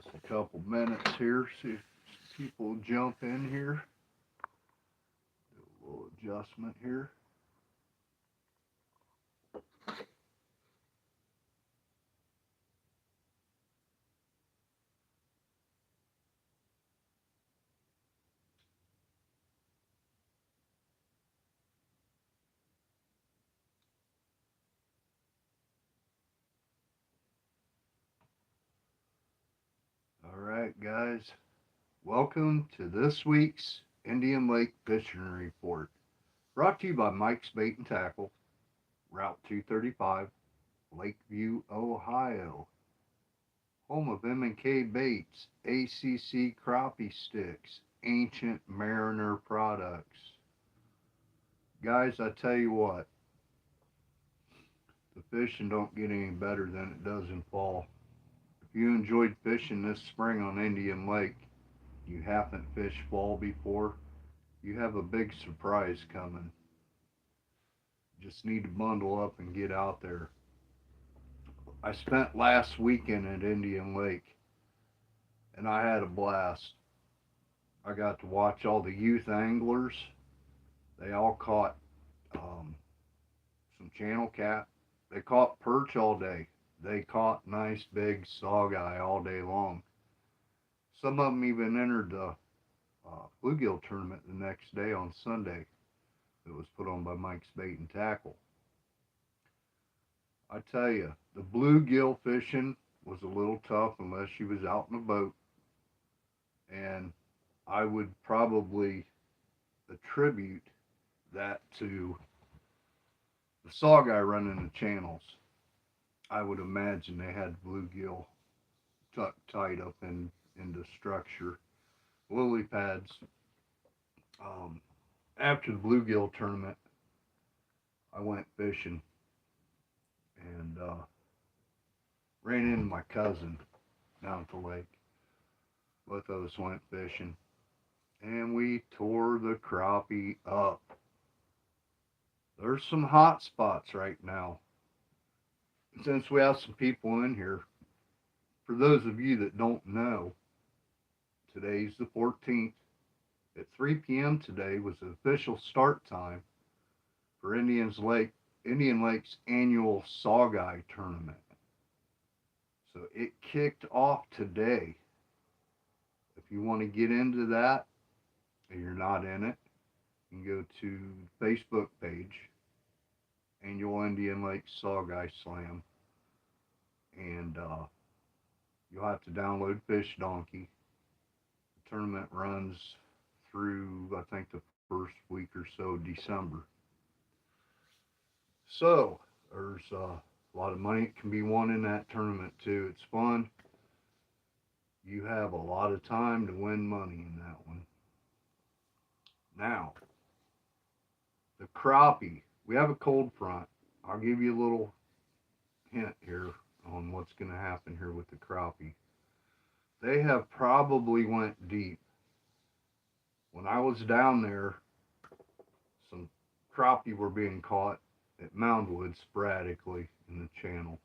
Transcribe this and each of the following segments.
Just a couple minutes here, see if people jump in here. Do a little adjustment here. All right, guys. Welcome to this week's Indian Lake Fishing Report. Brought to you by Mike's Bait and Tackle, Route 235, Lakeview, Ohio. Home of M&K Baits, ACC Crappie Sticks, Ancient Mariner Products. Guys, I tell you what, the fishing don't get any better than it does in fall. If you enjoyed fishing this spring on Indian Lake, you haven't fished fall before, you have a big surprise coming. Just need to bundle up and get out there. I spent last weekend at Indian Lake and I had a blast. I got to watch all the youth anglers. They all caught some channel cat. They caught perch all day. They caught nice big sauger all day long. Some of them even entered the bluegill tournament the next day on Sunday. It was put on by Mike's Bait and Tackle. I tell you, the bluegill fishing was a little tough unless you was out in a boat. And I would probably attribute that to the sauger running the channels. I would imagine they had bluegill tucked tight up into structure. Lily pads. After the bluegill tournament, I went fishing and ran into my cousin down at the lake. Both of us went fishing and we tore the crappie up. There's some hot spots right now. Since we have some people in here, for those of you that don't know, today's the 14th. At 3 p.m. today was the official start time for Indian Lake's annual sauger tournament. So it kicked off today. If you want to get into that and you're not in it, you can go to the Facebook page, Annual Indian Lake Sauger Slam, and you'll have to download Fish Donkey. The tournament runs through, I think, the first week or so of December. So there's a lot of money that can be won in that tournament too. It's fun. You have a lot of time to win money in that one. Now, the crappie. We have a cold front. I'll give you a little hint here on what's going to happen here with the crappie. They have probably went deep. When I was down there, some crappie were being caught at Moundwood sporadically in the channel.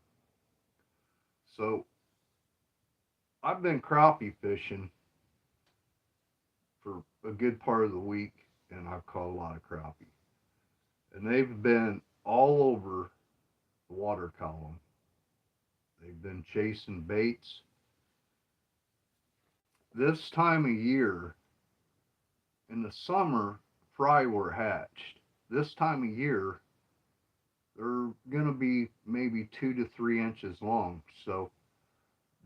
So I've been crappie fishing for a good part of the week, and I've caught a lot of crappie. And they've been all over the water column. They've been chasing baits. This time of year, in the summer, fry were hatched. This time of year, they're going to be maybe 2 to 3 inches long. So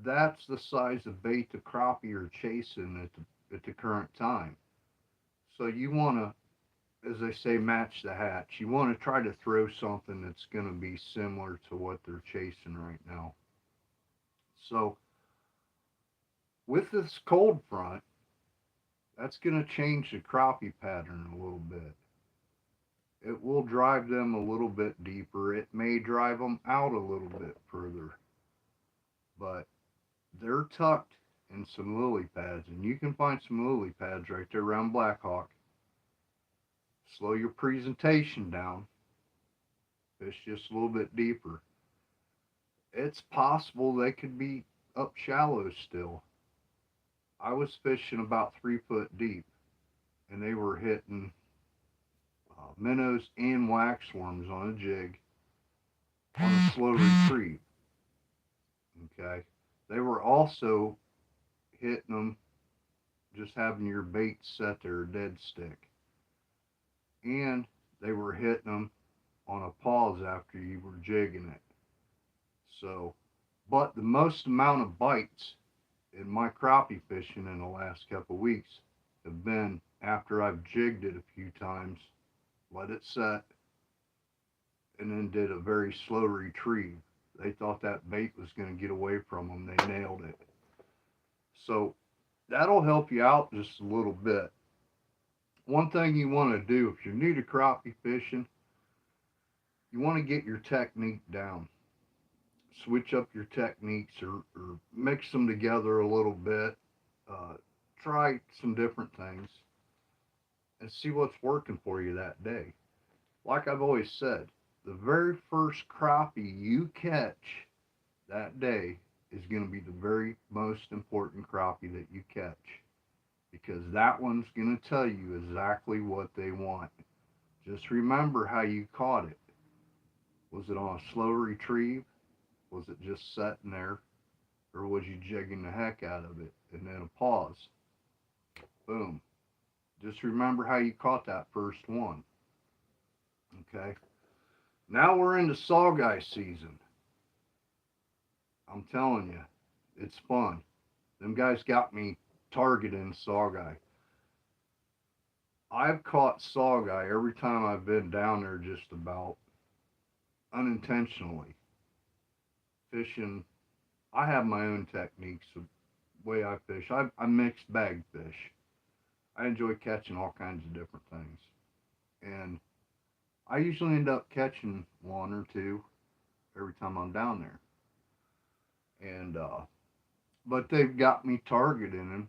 that's the size of bait the crappie are chasing at the current time. So you want to, as they say, match the hatch. You want to try to throw something that's going to be similar to what they're chasing right now. So with this cold front, that's going to change the crappie pattern a little bit. It will drive them a little bit deeper. It may drive them out a little bit further. But they're tucked in some lily pads, and you can find some lily pads right there around Black Hawk. Slow your presentation down. Fish just a little bit deeper. It's possible they could be up shallow still. I was fishing about 3 foot deep, and they were hitting minnows and waxworms on a jig on a slow retrieve. Okay, they were also hitting them just having your bait set there dead stick, and they were hitting them on a pause after you were jigging it. So, but the most amount of bites in my crappie fishing in the last couple of weeks have been after I've jigged it a few times, let it set, and then did a very slow retrieve. They thought that bait was going to get away from them. They nailed it. So that'll help you out just a little bit. One thing you want to do if you're new to crappie fishing, you want to get your technique down. Switch up your techniques, or mix them together a little bit. Uh, Try some different things and see what's working for you that day. Like I've always said, the very first crappie you catch that day is going to be the very most important crappie that you catch, because that one's going to tell you exactly what they want. Just remember how you caught it. Was it on a slow retrieve? Was it just sitting there? Or was you jigging the heck out of it and then a pause? Boom. Just remember how you caught that first one. Okay. Now we're into Sauger season. I'm telling you, it's fun. Them guys got me targeting Sauger. I've caught Sauger every time I've been down there, just about unintentionally. Fishing, I have my own techniques of way I fish. I mix bag fish. I enjoy catching all kinds of different things. And I usually end up catching one or two every time I'm down there. And but they've got me targeting them.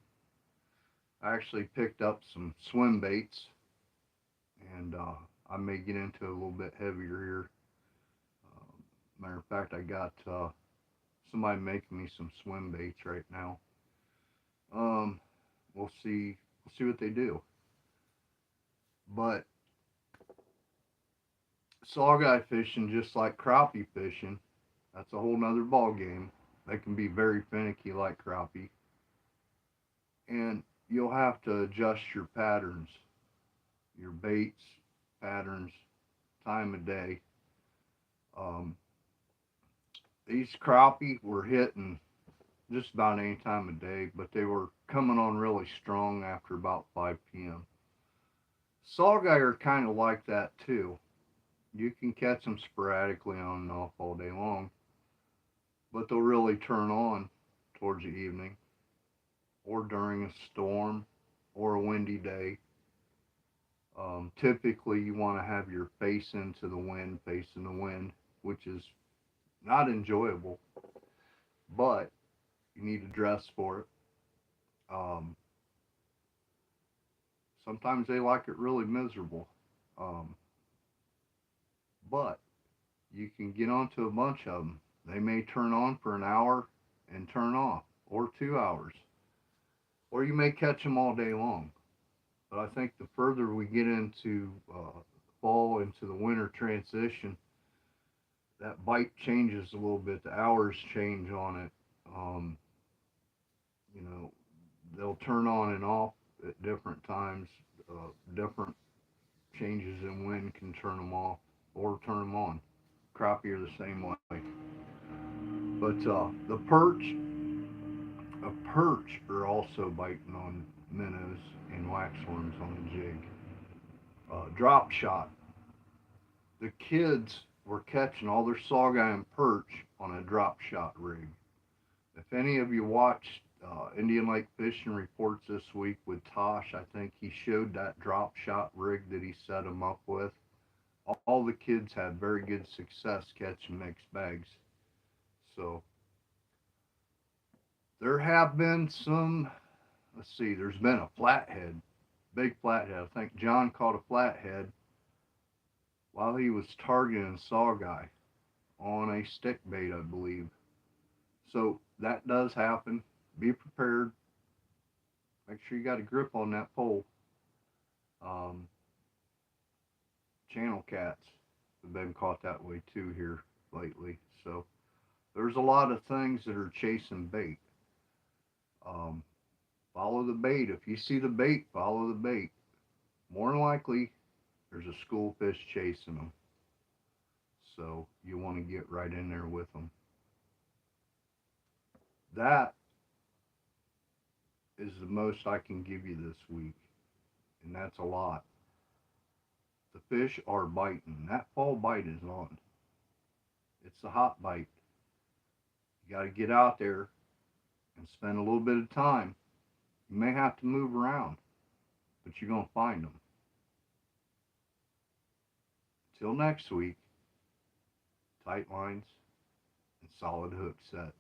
I actually picked up some swim baits, and I may get into a little bit heavier here. Matter of fact, I got somebody making me some swim baits right now. Um, we'll see. We'll see what they do. But saugeye fishing, just like crappie fishing, that's a whole nother ball game. They can be very finicky like crappie, and you'll have to adjust your patterns, your baits, patterns, time of day. Um, these crappie were hitting just about any time of day, but they were coming on really strong after about 5 p.m. Saugeye are kind of like that too. You can catch them sporadically on and off all day long, but they'll really turn on towards the evening or during a storm or a windy day. Typically, you want to have your face into the wind, facing the wind, which is not enjoyable, but you need to dress for it. Um, Sometimes they like it really miserable, um, but you can get onto a bunch of them. They may turn on for an hour and turn off, or 2 hours, or you may catch them all day long. But I think the further we get into fall, into the winter transition, that bite changes a little bit. The hours change on it. Um, you know, they'll turn on and off at different times. Different changes in wind can turn them off or turn them on. Crappie are the same way. But a perch are also biting on minnows and waxworms on the jig. Drop shot. The kids were catching all their saugeye and perch on a drop shot rig. If any of you watched Indian Lake Fishing Reports this week with Tosh, I think he showed that drop shot rig that he set them up with. All the kids had very good success catching mixed bags. So there have been some, let's see, there's been a flathead, big flathead. I think John caught a flathead while he was targeting saugeye on a stick bait, I believe. So that does happen. Be prepared. Make sure you got a grip on that pole. Channel cats have been caught that way too here lately. So there's a lot of things that are chasing bait. Um, Follow the bait. If you see the bait, follow the bait. More than likely, there's a school fish chasing them. So you want to get right in there with them. That is the most I can give you this week, and that's a lot. The fish are biting. That fall bite is on. It's the hot bite. You got to get out there and spend a little bit of time. You may have to move around, but you're going to find them. Till next week, tight lines and solid hook sets.